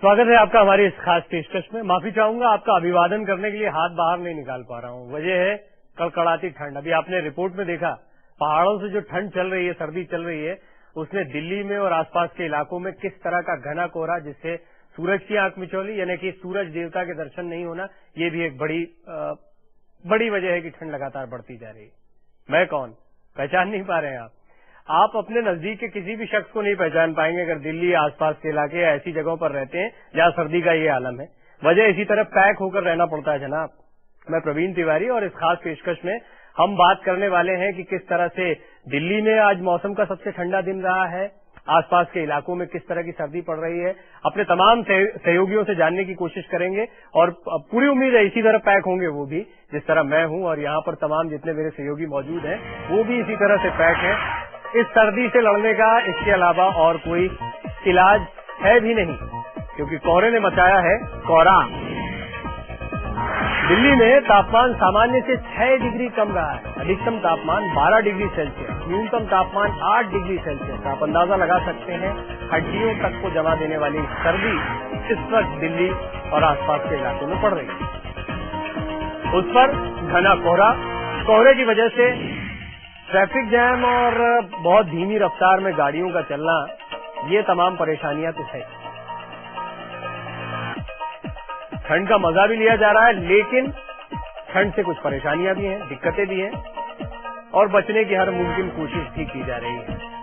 स्वागत है आपका हमारी इस खास पेशकश में। माफी चाहूंगा, आपका अभिवादन करने के लिए हाथ बाहर नहीं निकाल पा रहा हूं। वजह है कड़कड़ाती ठंड। अभी आपने रिपोर्ट में देखा, पहाड़ों से जो ठंड चल रही है, सर्दी चल रही है, उसने दिल्ली में और आसपास के इलाकों में किस तरह का घना कोहरा, जिससे सूरज की आंख मिचौली यानी कि सूरज देवता के दर्शन नहीं होना, ये भी एक बड़ी वजह है कि ठंड लगातार बढ़ती जा रही है। मैं कौन, पहचान नहीं पा रहे हैं आप अपने नजदीक के किसी भी शख्स को नहीं पहचान पाएंगे अगर दिल्ली आसपास के इलाके या ऐसी जगहों पर रहते हैं जहां सर्दी का ये आलम है। वजह इसी तरह पैक होकर रहना पड़ता है जनाब। मैं प्रवीण तिवारी और इस खास पेशकश में हम बात करने वाले हैं कि किस तरह से दिल्ली में आज मौसम का सबसे ठंडा दिन रहा है, आसपास के इलाकों में किस तरह की सर्दी पड़ रही है। अपने तमाम सहयोगियों से जानने की कोशिश करेंगे और पूरी उम्मीद है इसी तरह पैक होंगे वो भी, जिस तरह मैं हूं और यहाँ पर तमाम जितने मेरे सहयोगी मौजूद हैं वो भी इसी तरह से पैक है। इस सर्दी से लड़ने का इसके अलावा और कोई इलाज है भी नहीं, क्योंकि कोहरे ने मचाया है कोहराम। दिल्ली में तापमान सामान्य से 6 डिग्री कम रहा है। अधिकतम तापमान 12 डिग्री सेल्सियस, न्यूनतम तापमान 8 डिग्री सेल्सियस। आप अंदाजा लगा सकते हैं हड्डियों तक को जमा देने वाली सर्दी इस वक्त दिल्ली और आसपास के इलाकों में पड़ रही है। उस पर घना कोहरा, कोहरे की वजह से ट्रैफिक जैम और बहुत धीमी रफ्तार में गाड़ियों का चलना, ये तमाम परेशानियां तो है। ठंड का मजा भी लिया जा रहा है, लेकिन ठंड से कुछ परेशानियां भी हैं, दिक्कतें भी हैं और बचने की हर मुमकिन कोशिश भी की जा रही है।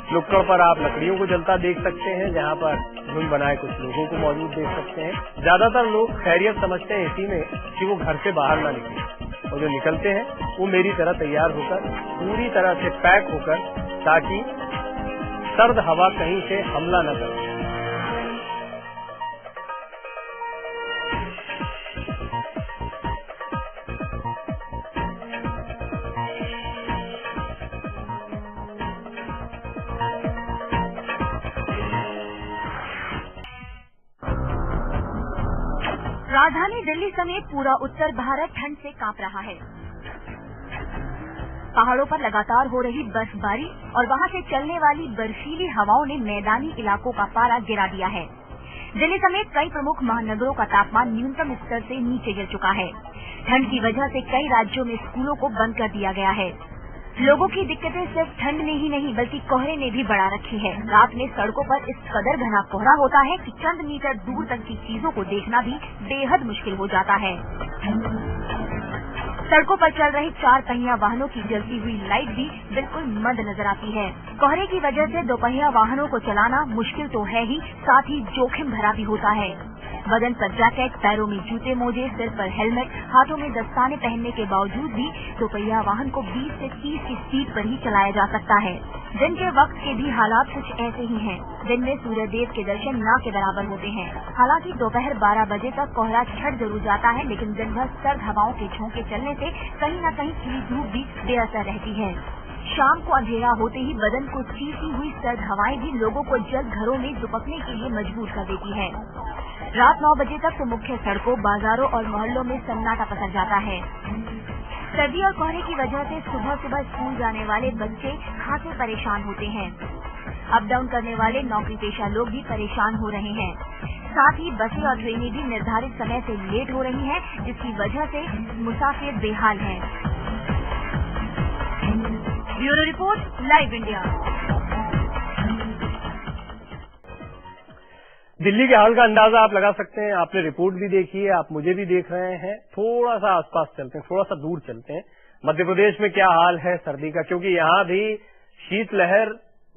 नुक्कड़ पर आप लकड़ियों को जलता देख सकते हैं, जहां पर झुंड बनाए कुछ लोगों को मौजूद देख सकते हैं। ज्यादातर लोग खैरियत समझते हैं इसी में कि वो घर से बाहर ना निकले, और जो निकलते हैं वो मेरी तरह तैयार होकर, पूरी तरह से पैक होकर, ताकि सर्द हवा कहीं से हमला न करे। राजधानी दिल्ली समेत पूरा उत्तर भारत ठंड से कांप रहा है। पहाड़ों पर लगातार हो रही बर्फबारी और वहां से चलने वाली बर्फीली हवाओं ने मैदानी इलाकों का पारा गिरा दिया है। दिल्ली समेत कई प्रमुख महानगरों का तापमान न्यूनतम स्तर से नीचे गिर चुका है। ठंड की वजह से कई राज्यों में स्कूलों को बंद कर दिया गया है। लोगों की दिक्कतें सिर्फ ठंड ने ही नहीं बल्कि कोहरे ने भी बढ़ा रखी है। रात में सड़कों पर इस कदर घना कोहरा होता है कि चंद मीटर दूर तक की चीजों को देखना भी बेहद मुश्किल हो जाता है। सड़कों पर चल रही 4 पहिया वाहनों की जलती हुई लाइट भी बिल्कुल मंद नजर आती है। कोहरे की वजह से 2 पहिया वाहनों को चलाना मुश्किल तो है ही, साथ ही जोखिम भरा भी होता है। बदन पर जैकेट, पैरों में जूते मोजे, सिर पर हेलमेट, हाथों में दस्ताने पहनने के बावजूद भी 2 पहिया वाहन को 20 से 30 की स्पीड पर ही चलाया जा सकता है। दिन के वक्त के भी हालात कुछ ऐसे ही हैं। दिन में सूर्यदेव के दर्शन ना के बराबर होते हैं। हालांकि दोपहर 12 बजे तक कोहरा छट जरूर जाता है, लेकिन दिन भर सर्द हवाओं के झोंके चलने से कहीं न कहीं खिली धूप भी बेअसर रहती है। शाम को अंधेरा होते ही बदन को चीसी हुई सर्द हवाएं भी लोगों को जल्द घरों में दुबकने के लिए मजबूर कर देती है। रात 9 बजे तक तो मुख्य सड़कों, बाजारों और मोहल्लों में सन्नाटा पसर जाता है। सर्दी और कोहरे की वजह से सुबह सुबह स्कूल जाने वाले बच्चे खासे परेशान होते हैं। अप डाउन करने वाले नौकरी पेशा लोग भी परेशान हो रहे हैं। साथ ही बसें और ट्रेनें भी निर्धारित समय से लेट हो रही हैं, जिसकी वजह से मुसाफिर बेहाल हैं। Bureau report, live India. Delhi के हाल का अंदाजा आप लगा सकते हैं। आपने रिपोर्ट भी देखी है, आप मुझे भी देख रहे हैं। थोड़ा सा आसपास चलते हैं, थोड़ा सा दूर चलते हैं। मध्य प्रदेश में क्या हाल है सर्दी का, क्योंकि यहाँ भी शीतलहर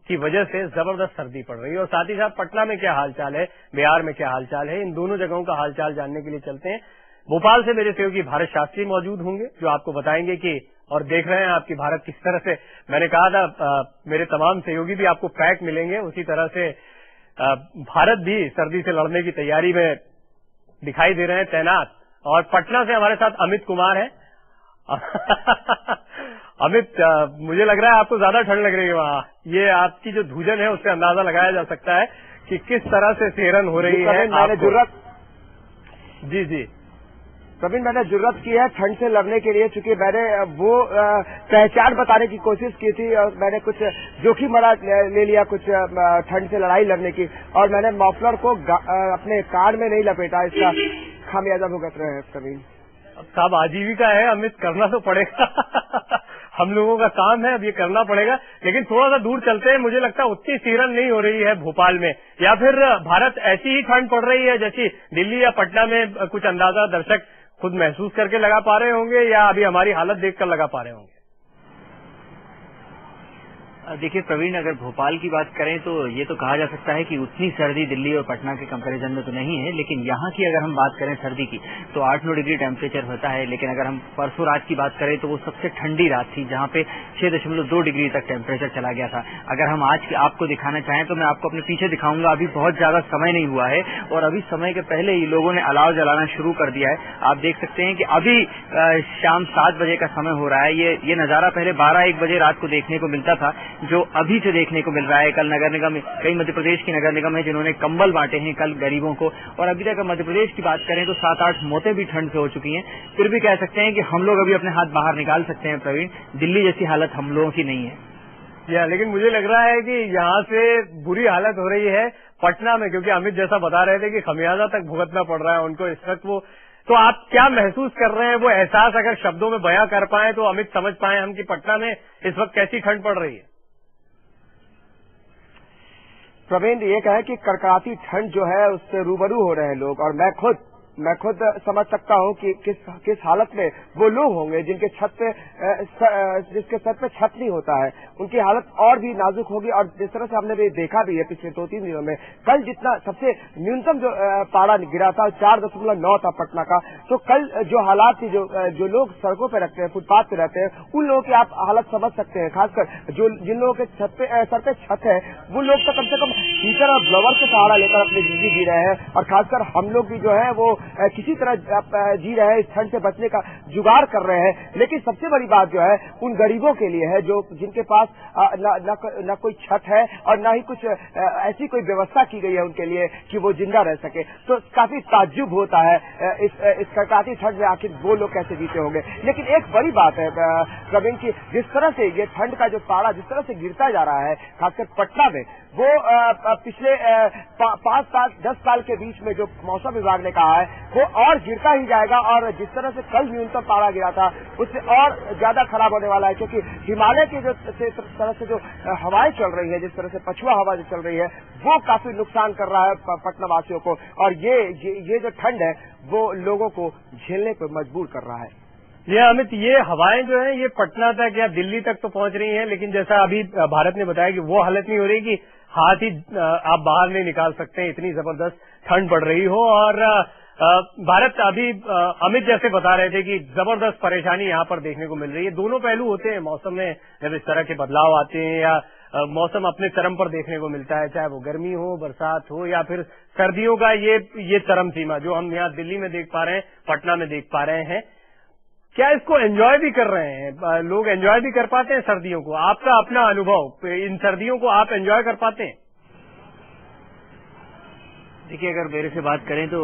की वजह से जबरदस्त सर्दी पड़ रही है। और साथ ही साथ पटना में क्या हालचाल है, बिहार में क्या हालचाल है, इन दोनों जगहों का हालचाल जानने के लिए चलते हैं। भोपाल से मेरे सहयोगी भारत शास्त्री मौजूद होंगे, जो आपको बताएंगे कि और देख रहे हैं आपकी भारत किस तरह से, मैंने कहा था मेरे तमाम सहयोगी भी आपको पैक मिलेंगे, उसी तरह से भारत भी सर्दी से लड़ने की तैयारी में दिखाई दे रहे हैं तैनात। और पटना से हमारे साथ अमित कुमार हैं। अमित, मुझे लग रहा है आपको ज्यादा ठंड लग रही है वहाँ। ये आपकी जो धूजन है उससे अंदाजा लगाया जा सकता है कि किस तरह से सेहरन हो रही है। मैंने जरूरत जी जी प्रवीण, मैंने जुर्रत की है ठंड से लड़ने के लिए, चूंकि मैंने वो पहचान बताने की कोशिश की थी और मैंने कुछ जोखिम बड़ा ले लिया कुछ ठंड से लड़ाई लड़ने की, और मैंने मफलर को अपने कार में नहीं लपेटा। इसका खामियाजा भुगत रहे हैं प्रवीण। अब साहब आजीविका है अमित, करना तो पड़ेगा हम लोगों का काम है, अब ये करना पड़ेगा। लेकिन थोड़ा सा दूर चलते हैं, मुझे लगता है उतनी सीरन नहीं हो रही है भोपाल में, या फिर भारत ऐसी ही ठंड पड़ रही है जैसी दिल्ली या पटना में, कुछ अंदाजा दर्शक खुद महसूस करके लगा पा रहे होंगे या अभी हमारी हालत देखकर लगा पा रहे होंगे? देखिए प्रवीण, अगर भोपाल की बात करें तो ये तो कहा जा सकता है कि उतनी सर्दी दिल्ली और पटना के कंपैरिजन में तो नहीं है, लेकिन यहाँ की अगर हम बात करें सर्दी की तो 8-9 डिग्री टेम्परेचर होता है। लेकिन अगर हम परसों रात की बात करें तो वो सबसे ठंडी रात थी, जहाँ पे 6.2 डिग्री तक टेम्परेचर चला गया था। अगर हम आज आपको दिखाना चाहें तो मैं आपको अपने पीछे दिखाऊंगा। अभी बहुत ज्यादा समय नहीं हुआ है और अभी समय के पहले ही लोगों ने अलाव जलाना शुरू कर दिया है। आप देख सकते हैं कि अभी शाम 7 बजे का समय हो रहा है। ये नजारा पहले 12-1 बजे रात को देखने को मिलता था, जो अभी से देखने को मिल रहा है। कल नगर निगम, कई मध्य प्रदेश की नगर निगम है जिन्होंने कंबल बांटे हैं कल गरीबों को, और अभी तक मध्य प्रदेश की बात करें तो 7-8 मौतें भी ठंड से हो चुकी हैं। फिर भी कह सकते हैं कि हम लोग अभी अपने हाथ बाहर निकाल सकते हैं प्रवीण, दिल्ली जैसी हालत हम लोगों की नहीं है। लेकिन मुझे लग रहा है कि यहाँ से बुरी हालत हो रही है पटना में, क्योंकि अमित जैसा बता रहे थे कि खमियाजा तक भुगतना पड़ रहा है उनको इस वक्त। वो तो आप क्या महसूस कर रहे हैं, वो एहसास अगर शब्दों में बयां कर पाए तो अमित समझ पाए हम कि पटना में इस वक्त कैसी ठंड पड़ रही है। प्रवीण, ये कहे कि कड़कड़ाती ठंड जो है उससे रूबरू हो रहे हैं लोग, और मैं खुद समझ सकता हूँ कि किस हालत में वो लोग होंगे जिनके जिसके सर पे छत नहीं होता है, उनकी हालत और भी नाजुक होगी। और जिस तरह से हमने भी देखा भी है पिछले 2-3 दिनों में, कल जितना सबसे न्यूनतम जो पारा गिरा था 4.9 था पटना का, तो कल जो हालात थी, जो लोग सड़कों पे रहते हैं, फुटपाथ पे रहते हैं, उन लोगों की आप हालत समझ सकते हैं। खासकर जिन लोगों के सर पे छत है, वो लोग तो कम से कम हीटर और ब्लोवर से सहारा लेकर अपनी जिंदगी जी रहे हैं, और खासकर हम लोग भी जो है वो किसी तरह जी रहे हैं, इस ठंड से बचने का जुगाड़ कर रहे हैं। लेकिन सबसे बड़ी बात जो है उन गरीबों के लिए है जो जिनके पास न कोई छत है और न ही कुछ ऐसी कोई व्यवस्था की गई है उनके लिए कि वो जिंदा रह सके। तो काफी ताज्जुब होता है इस कड़कड़ाती ठंड में आखिर वो लोग कैसे जीते होंगे। लेकिन एक बड़ी बात है प्रवीण की, जिस तरह से ये ठंड का जो पारा जिस तरह से गिरता जा रहा है, खासकर पटना में, वो पिछले 5-10 साल के बीच में जो मौसम विभाग ने कहा है वो और गिरता ही जाएगा, और जिस तरह से कल न्यूनतम पारा गिरा था उससे और ज्यादा खराब होने वाला है। क्योंकि हिमालय की तरह से जो हवाएं चल रही है, जिस तरह से पछुआ हवा जो चल रही है, वो काफी नुकसान कर रहा है पटना वासियों को, और ये जो ठंड है वो लोगों को झेलने पर मजबूर कर रहा है। ये अमित, ये हवाएं जो है ये पटना तक या दिल्ली तक तो पहुंच रही हैं, लेकिन जैसा अभी भारत ने बताया कि वो हालत नहीं हो रही कि हाथ ही आप बाहर नहीं निकाल सकते, इतनी जबरदस्त ठंड पड़ रही हो। और भारत अभी अमित जैसे बता रहे थे कि जबरदस्त परेशानी यहाँ पर देखने को मिल रही है। दोनों पहलू होते हैं मौसम में, जब इस तरह के बदलाव आते हैं या मौसम अपने चरम पर देखने को मिलता है, चाहे वो गर्मी हो, बरसात हो, या फिर सर्दियों का ये चरम सीमा जो हम यहाँ दिल्ली में देख पा रहे हैं, पटना में देख पा रहे हैं। क्या इसको एंजॉय भी कर रहे हैं लोग? एंजॉय भी कर पाते हैं सर्दियों को? आपका अपना अनुभव, इन सर्दियों को आप एंजॉय कर पाते हैं? देखिए, अगर मेरे से बात करें तो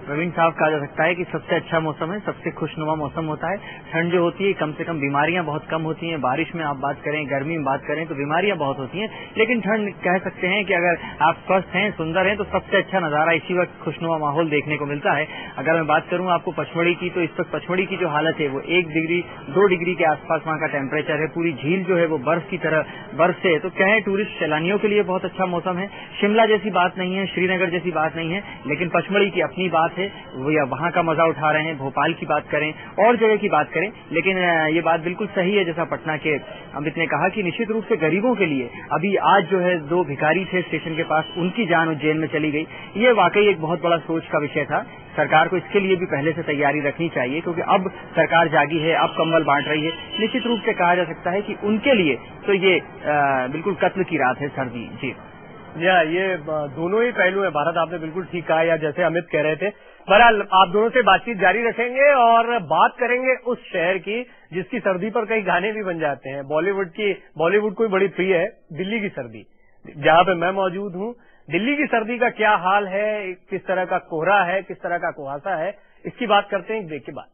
प्रवीण साहब, कहा जा सकता है कि सबसे अच्छा मौसम है, सबसे खुशनुमा मौसम होता है। ठंड जो होती है कम से कम बीमारियां बहुत कम होती हैं। बारिश में आप बात करें, गर्मी में बात करें तो बीमारियां बहुत होती हैं, लेकिन ठंड कह सकते हैं कि अगर आप स्वस्थ हैं, सुंदर हैं, तो सबसे अच्छा नजारा इसी वक्त खुशनुमा माहौल देखने को मिलता है। अगर मैं बात करूं आपको पचमढ़ी की, तो इस वक्त पचमढ़ी की जो हालत है वो 1-2 डिग्री के आसपास वहां का टेम्परेचर है। पूरी झील जो है वो बर्फ की तरह बर्फ से, तो कहें टूरिस्ट सैलानियों के लिए बहुत अच्छा मौसम है। शिमला जैसी बात नहीं है, श्रीनगर जैसी बात नहीं है, लेकिन पचमढ़ी की अपनी बात है, वो या वहां का मजा उठा रहे हैं। भोपाल की बात करें और जगह की बात करें, लेकिन ये बात बिल्कुल सही है जैसा पटना के अमित ने कहा कि निश्चित रूप से गरीबों के लिए अभी आज जो है 2 भिखारी थे स्टेशन के पास, उनकी जान उज्जैन में चली गई। ये वाकई एक बहुत बड़ा सोच का विषय था। सरकार को इसके लिए भी पहले से तैयारी रखनी चाहिए, क्योंकि अब सरकार जागी है, अब कंबल बांट रही है। निश्चित रूप से कहा जा सकता है कि उनके लिए तो ये बिल्कुल कत्ल की रात है सर्दी। जी ये दोनों ही पहलू है भारत, आपने बिल्कुल ठीक कहा, या जैसे अमित कह रहे थे। बहरहाल आप दोनों से बातचीत जारी रखेंगे और बात करेंगे उस शहर की जिसकी सर्दी पर कई गाने भी बन जाते हैं। बॉलीवुड को बड़ी प्रिय है दिल्ली की सर्दी, जहां पे मैं मौजूद हूं। दिल्ली की सर्दी का क्या हाल है, किस तरह का कोहरा है, किस तरह का कुहासा है, इसकी बात करते हैं एक ब्रेक के बाद।